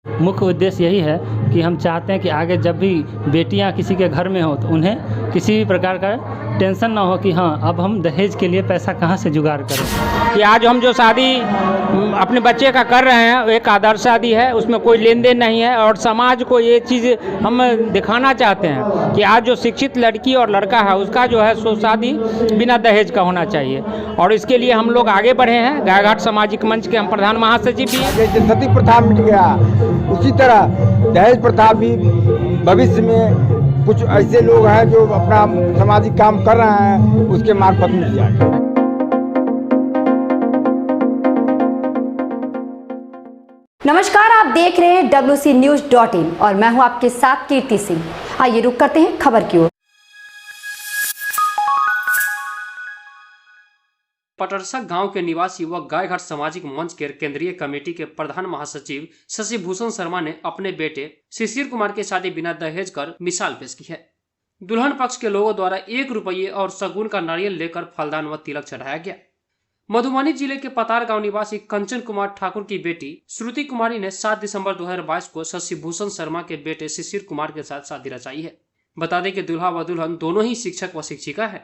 मुख्य उद्देश्य यही है कि हम चाहते हैं कि आगे जब भी बेटियां किसी के घर में हो तो उन्हें किसी भी प्रकार का टेंशन ना हो कि हाँ अब हम दहेज के लिए पैसा कहाँ से जुगाड़ करें। कि आज हम जो शादी अपने बच्चे का कर रहे हैं एक आदर्श शादी है, उसमें कोई लेन देन नहीं है और समाज को ये चीज़ हम दिखाना चाहते हैं कि आज जो शिक्षित लड़की और लड़का है उसका जो है सो शादी बिना दहेज का होना चाहिए। और इसके लिए हम लोग आगे बढ़े हैं। गायघाट सामाजिक मंच के हम प्रधान महासचिव भी हैं। जैसे सती प्रथा मिट गया उसी तरह दहेज प्रथा भी भविष्य में कुछ ऐसे लोग हैं जो अपना सामाजिक काम कर रहे हैं उसके मार्फत मिल जाए। नमस्कार, आप देख रहे हैं WCNews.in और मैं हूं आपके साथ कीर्ति सिंह। आइए रुक करते हैं खबर की ओर। पटरसा गांव के निवासी व गायघाट सामाजिक मंच के केंद्रीय कमेटी के प्रधान महासचिव शशि भूषण शर्मा ने अपने बेटे शिशिर कुमार की शादी बिना दहेज कर मिसाल पेश की है। दुल्हन पक्ष के लोगों द्वारा 1 रुपये और शगुन का नारियल लेकर फलदान व तिलक चढ़ाया गया। मधुबनी जिले के पतार गांव निवासी कंचन कुमार ठाकुर की बेटी श्रुति कुमारी ने 7 दिसंबर 2022 को शशि भूषण शर्मा के बेटे शिशिर कुमार के साथ शादी रचाई है। बता दें कि दूल्हा व दुल्हन दोनों ही शिक्षक व शिक्षिका है।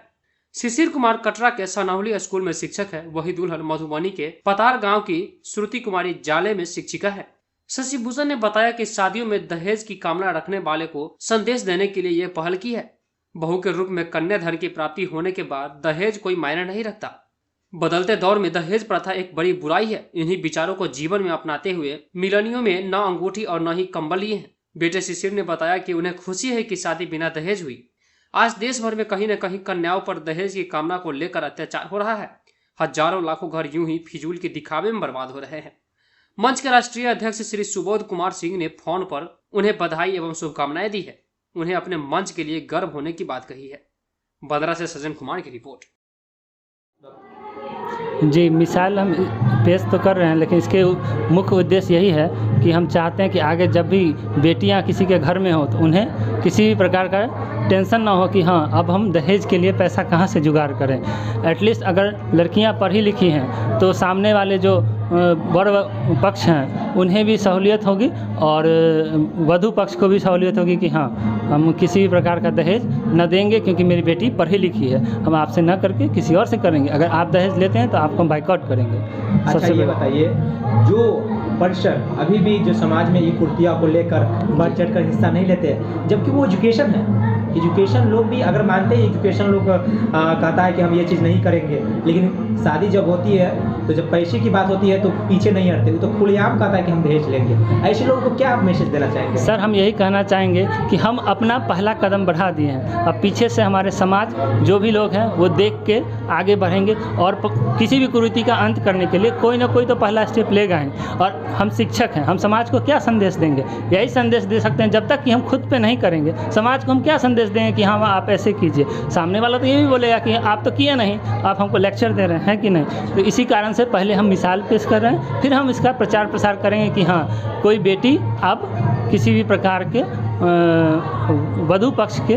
शिशिर कुमार कटरा के सनौली स्कूल में शिक्षक है, वही दुल्हन मधुबनी के पतार गांव की श्रुति कुमारी जाले में शिक्षिका है। शशि भूषण ने बताया कि शादियों में दहेज की कामना रखने वाले को संदेश देने के लिए यह पहल की है। बहू के रूप में कन्या धन की प्राप्ति होने के बाद दहेज कोई मायने नहीं रखता। बदलते दौर में दहेज प्रथा एक बड़ी बुराई है। इन्हीं विचारों को जीवन में अपनाते हुए मिलनियों में न अंगूठी और न ही कंबल लिए हैं। बेटे शिशिर ने बताया कि उन्हें खुशी है कि शादी बिना दहेज हुई। आज देश भर में कहीं न कहीं कन्याओं पर दहेज की कामना को लेकर अत्याचार हो रहा है। हजारों लाखों घर यूं ही फिजूल के दिखावे में बर्बाद हो रहे हैं। मंच के राष्ट्रीय अध्यक्ष श्री सुबोध कुमार सिंह ने फोन पर उन्हें बधाई एवं शुभकामनाएं दी है। उन्हें अपने मंच के लिए गर्व होने की बात कही है। बदरा से सज्जन कुमार की रिपोर्ट। जी, मिसाल हम पेश तो कर रहे हैं, लेकिन इसके मुख्य उद्देश्य यही है कि हम चाहते हैं कि आगे जब भी बेटियां किसी के घर में हो तो उन्हें किसी भी प्रकार का टेंशन ना हो कि हाँ अब हम दहेज के लिए पैसा कहाँ से जुगाड़ करें। एटलीस्ट अगर लड़कियां पढ़ी लिखी हैं तो सामने वाले जो बड़ पक्ष हैं उन्हें भी सहूलियत होगी और वधू पक्ष को भी सहूलियत होगी कि हाँ हम किसी भी प्रकार का दहेज न देंगे, क्योंकि मेरी बेटी पढ़ी लिखी है। हम आपसे न करके किसी और से करेंगे। अगर आप दहेज लेते हैं तो आपको हम बाइकआउट करेंगे। अच्छा, ये बताइए, जो परिसर अभी भी जो समाज में ये कुर्तियाँ को लेकर बढ़ चढ़ कर हिस्सा नहीं लेते, जबकि वो एजुकेशन है। एजुकेशन लोग भी अगर मानते हैं, एजुकेशन लोग कहता है कि हम ये चीज़ नहीं करेंगे, लेकिन शादी जब होती है तो जब पैसे की बात होती है तो पीछे नहीं हटते। वो तो खुलेआम कहता है कि हम दहेज लेंगे। ऐसे लोगों को क्या आप मैसेज देना चाहेंगे? सर, हम यही कहना चाहेंगे कि हम अपना पहला कदम बढ़ा दिए हैं। अब पीछे से हमारे समाज जो भी लोग हैं वो देख के आगे बढ़ेंगे और किसी भी कुरीति का अंत करने के लिए कोई ना कोई तो पहला स्टेप लेगा ही। और हम शिक्षक हैं, हम समाज को क्या संदेश देंगे? यही संदेश दे सकते हैं। जब तक कि हम खुद पे नहीं करेंगे, समाज को हम क्या संदेश देंगे कि हाँ आप ऐसे कीजिए? सामने वाला तो ये भी बोलेगा कि आप तो किए नहीं, आप हमको लेक्चर दे रहे हैं कि नहीं। तो इसी कारण से पहले हम मिसाल पेश कर रहे हैं, फिर हम इसका प्रचार प्रसार करेंगे कि हाँ कोई बेटी अब किसी भी प्रकार के वधू पक्ष के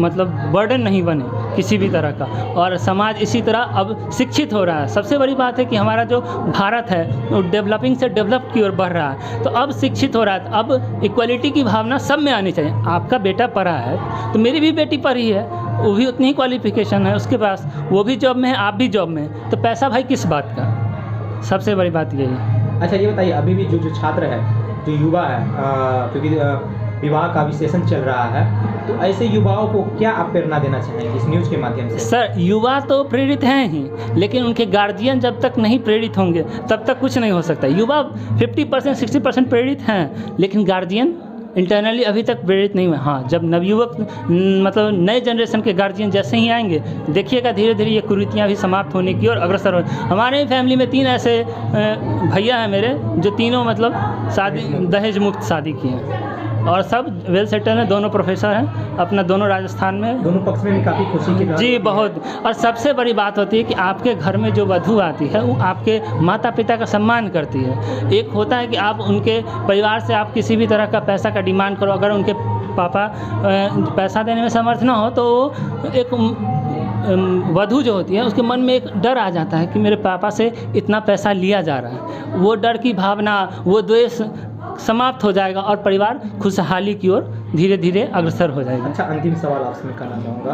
मतलब बर्डन नहीं बने किसी भी तरह का। और समाज इसी तरह अब शिक्षित हो रहा है। सबसे बड़ी बात है कि हमारा जो भारत है वो डेवलपिंग से डेवलप की ओर बढ़ रहा है। तो अब शिक्षित हो रहा है, अब इक्वलिटी की भावना सब में आनी चाहिए। आपका बेटा पढ़ा है तो मेरी भी बेटी पढ़ी है, वो भी उतनी ही क्वालिफिकेशन है उसके पास, वो भी जॉब में है, आप भी जॉब में है, तो पैसा भाई किस बात का? सबसे बड़ी बात यही है। अच्छा, ये बताइए, अभी भी जो छात्र है, जो युवा है, क्योंकि विवाह का भी सेशन चल रहा है, तो ऐसे युवाओं को क्या आप प्रेरणा देना चाहेंगे इस न्यूज़ के माध्यम से? सर, युवा तो प्रेरित हैं ही, लेकिन उनके गार्जियन जब तक नहीं प्रेरित होंगे तब तक कुछ नहीं हो सकता। युवा 50% 60% प्रेरित हैं, लेकिन गार्जियन इंटरनली अभी तक प्रेरित नहीं हुए। हाँ, जब नवयुवक मतलब नए जनरेशन के गार्जियन जैसे ही आएंगे, देखिएगा धीरे धीरे ये कुरीतियाँ भी समाप्त होने की ओर अग्रसर हो। हमारे फैमिली में 3 ऐसे भैया हैं मेरे, जो तीनों मतलब शादी दहेज मुक्त शादी किए हैं और सब वेल सेटल हैं। दोनों प्रोफेसर हैं, अपना दोनों राजस्थान में। दोनों पक्ष में भी काफ़ी खुशी की बात जी, बहुत। और सबसे बड़ी बात होती है कि आपके घर में जो वधू आती है वो आपके माता पिता का सम्मान करती है। एक होता है कि आप उनके परिवार से आप किसी भी तरह का पैसा का डिमांड करो, अगर उनके पापा पैसा देने में समर्थ ना हो तो एक वधू जो होती है उसके मन में एक डर आ जाता है कि मेरे पापा से इतना पैसा लिया जा रहा है। वो डर की भावना, वो द्वेष समाप्त हो जाएगा और परिवार खुशहाली की ओर धीरे धीरे अग्रसर हो जाएगा। अच्छा, अंतिम सवाल आपसे मैं करना चाहूँगा,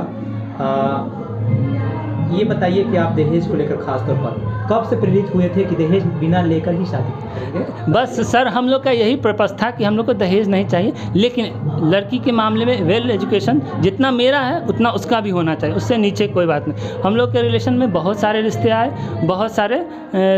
ये बताइए कि आप दहेज को लेकर खास तौर पर कब से प्रेरित हुए थे कि दहेज बिना लेकर ही शादी करेंगे? बस सर, हम लोग का यही पर्पस था कि हम लोग को दहेज नहीं चाहिए, लेकिन लड़की के मामले में वेल एजुकेशन जितना मेरा है उतना उसका भी होना चाहिए, उससे नीचे कोई बात नहीं। हम लोग के रिलेशन में बहुत सारे रिश्ते आए, बहुत सारे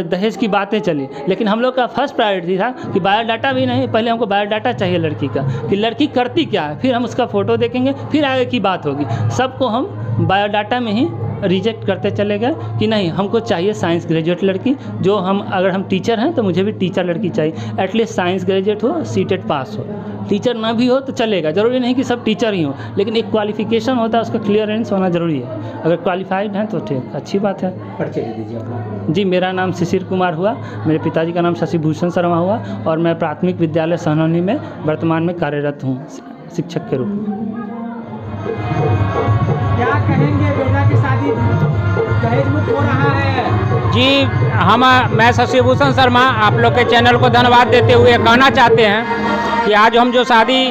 दहेज की बातें चली, लेकिन हम लोग का फर्स्ट प्रायोरिटी था कि बायोडाटा भी नहीं, पहले हमको बायोडाटा चाहिए लड़की का, कि लड़की करती क्या है, फिर हम उसका फ़ोटो देखेंगे, फिर आगे की बात होगी। सबको हम बायोडाटा में ही रिजेक्ट करते चले गए कि नहीं, हमको चाहिए साइंस ग्रेजुएट लड़की, जो हम अगर हम टीचर हैं तो मुझे भी टीचर लड़की चाहिए, एटलीस्ट साइंस ग्रेजुएट हो, सीटेट पास हो। टीचर ना भी हो तो चलेगा, ज़रूरी नहीं कि सब टीचर ही हो, लेकिन एक क्वालिफिकेशन होता है, उसका क्लियरेंस होना ज़रूरी है। अगर क्वालिफाइड हैं तो ठीक, अच्छी बात है। परिचय दे दीजिए अपना। जी, मेरा नाम शिशिर कुमार हुआ, मेरे पिताजी का नाम शशि भूषण शर्मा हुआ, और मैं प्राथमिक विद्यालय सहनौनी में वर्तमान में कार्यरत हूँ शिक्षक के रूप में। क्या कहेंगे, बेटा की शादी दहेज मुक्त हो रहा है? जी, मैं शशि भूषण शर्मा आप लोग के चैनल को धन्यवाद देते हुए कहना चाहते हैं कि आज हम जो शादी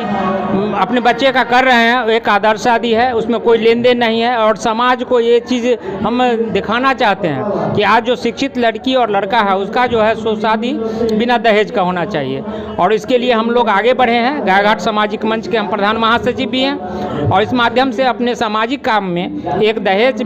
अपने बच्चे का कर रहे हैं एक आदर्श शादी है, उसमें कोई लेन देन नहीं है, और समाज को ये चीज़ हम दिखाना चाहते हैं कि आज जो शिक्षित लड़की और लड़का है उसका जो है सो शादी बिना दहेज का होना चाहिए। और इसके लिए हम लोग आगे बढ़े हैं। गायघाट सामाजिक मंच के हम प्रधान महासचिव भी हैं, और इस माध्यम से अपने सामाजिक काम में एक दहेज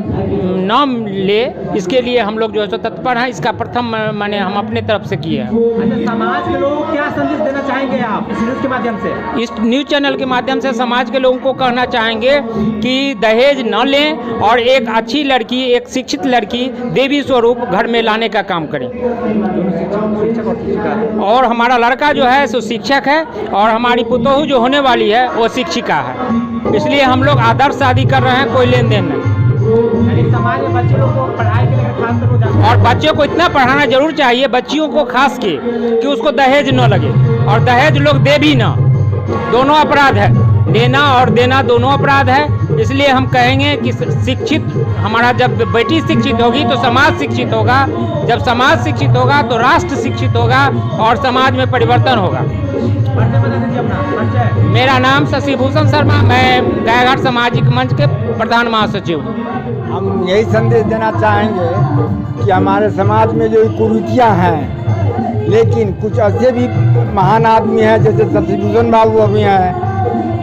न ले, इसके लिए हम लोग जो है सो तत्पर हैं। इसका प्रथम मैंने हम अपने तरफ से किए हैं। अच्छा, समाज के लोग क्या संदेश देना चाहेंगे आप इस न्यूज़ के माध्यम से? इस न्यूज़ चैनल के माध्यम से समाज के लोगों को कहना चाहेंगे कि दहेज न लें और एक अच्छी लड़की, एक शिक्षित लड़की देवी स्वरूप घर में लाने का काम करें। और हमारा लड़का जो है सो शिक्षक है, और हमारी पुतोहू जो होने वाली है वो शिक्षिका है, इसलिए हम लोग आदर्श शादी कर रहे हैं, कोई लेन देन नहीं। समाज में बच्चे लोग को पढ़ाई के लिए खास कर, और बच्चों को इतना पढ़ाना जरूर चाहिए, बच्चियों को खास के, कि उसको दहेज न लगे, और दहेज लोग दे भी ना, दोनों अपराध है, लेना और देना दोनों अपराध है। इसलिए हम कहेंगे कि शिक्षित, हमारा जब बेटी शिक्षित होगी तो समाज शिक्षित होगा, जब समाज शिक्षित होगा तो राष्ट्र शिक्षित होगा, और समाज में परिवर्तन होगा। मेरा नाम शशि भूषण शर्मा, मैं गायघाट सामाजिक मंच के प्रधान महासचिव हूँ। हम यही संदेश देना चाहेंगे कि हमारे समाज में जो कुरीतियाँ हैं, लेकिन कुछ ऐसे भी महान आदमी हैं जैसे शशिभूषण बाबू अभी हैं,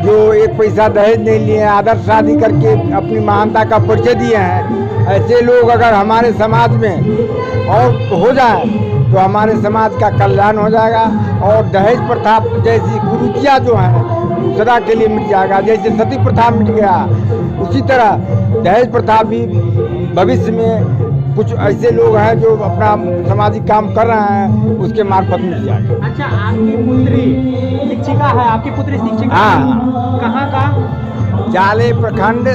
जो एक पैसा दहेज नहीं लिए, आदर्श शादी करके अपनी महानता का परिचय दिए हैं। ऐसे लोग अगर हमारे समाज में और हो जाए तो हमारे समाज का कल्याण हो जाएगा, और दहेज प्रथा जैसी कुरीतियाँ जो हैं सदा के लिए मिट जाएगा। जैसे सती प्रथा मिट गया, उसी तरह दहेज प्रथा भी भविष्य में कुछ ऐसे लोग हैं जो अपना सामाजिक काम कर रहे हैं, उसके मार्फत मिल जाएगा। अच्छा, आपकी पुत्री शिक्षिका है, आपकी पुत्री शिक्षिका? हाँ। कहाँ का? जाले प्रखंड,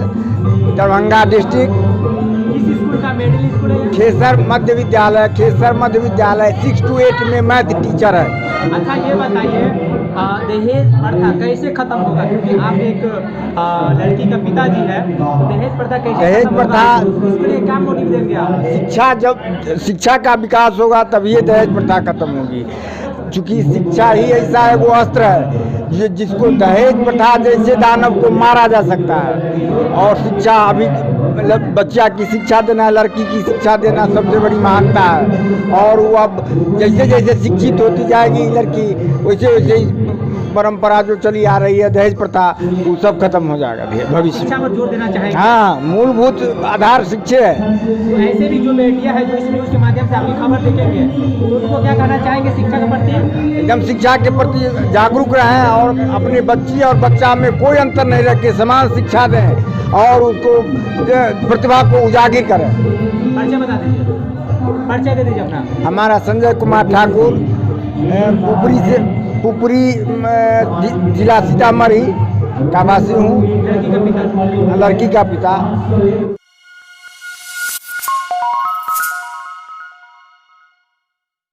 दरभंगा डिस्ट्रिक्ट। किस स्कूल का? मिडिल स्कूल है? खेसर मध्य विद्यालय, खेसर मध्य विद्यालय 6 to 8 में मैथ टीचर है। अच्छा, ये बताइए दहेज प्रथा कैसे खत्म होगा, क्योंकि आप एक लड़की का पिताजी है, दहेज प्रथा कैसे दहेज खत्म होगा? प्रथा, इसके लिए क्या मोटिव देंगे आप? शिक्षा, जब शिक्षा का विकास होगा तभी ये दहेज प्रथा खत्म होगी। चूँकि शिक्षा ही ऐसा है, वो अस्त्र है जिसको दहेज प्रथा जैसे दानव को मारा जा सकता है। और शिक्षा अभी मतलब बच्चा की शिक्षा देना, लड़की की शिक्षा देना सबसे बड़ी महानता है। और वो अब जैसे जैसे शिक्षित होती जाएगी लड़की, वैसे वैसे ही परंपरा जो चली आ रही है दहेज प्रथा, वो सब खत्म हो जाएगा भविष्य शिक्षा में। पर जोर देना चाहेंगे? हाँ, मूलभूत आधार शिक्षा है। तो ऐसे भी जो बेटियां हैं जो इस न्यूज़ के माध्यम से आपकी खबर देखेंगे, तो उनको क्या कहना चाहेंगे शिक्षा के प्रति? एकदम शिक्षा के प्रति जागरूक रहें, और अपने बच्ची और बच्चा में कोई अंतर नहीं रख के समान शिक्षा दें, और उसको प्रतिभा को उजागर करें। परिचय बता दीजिए, परिचय दे दीजिए अपना। हमारा संजय कुमार ठाकुर, पुपरी जिला सीतामढ़ी का वासी हूँ, लड़की का पिता? लड़की का पिता।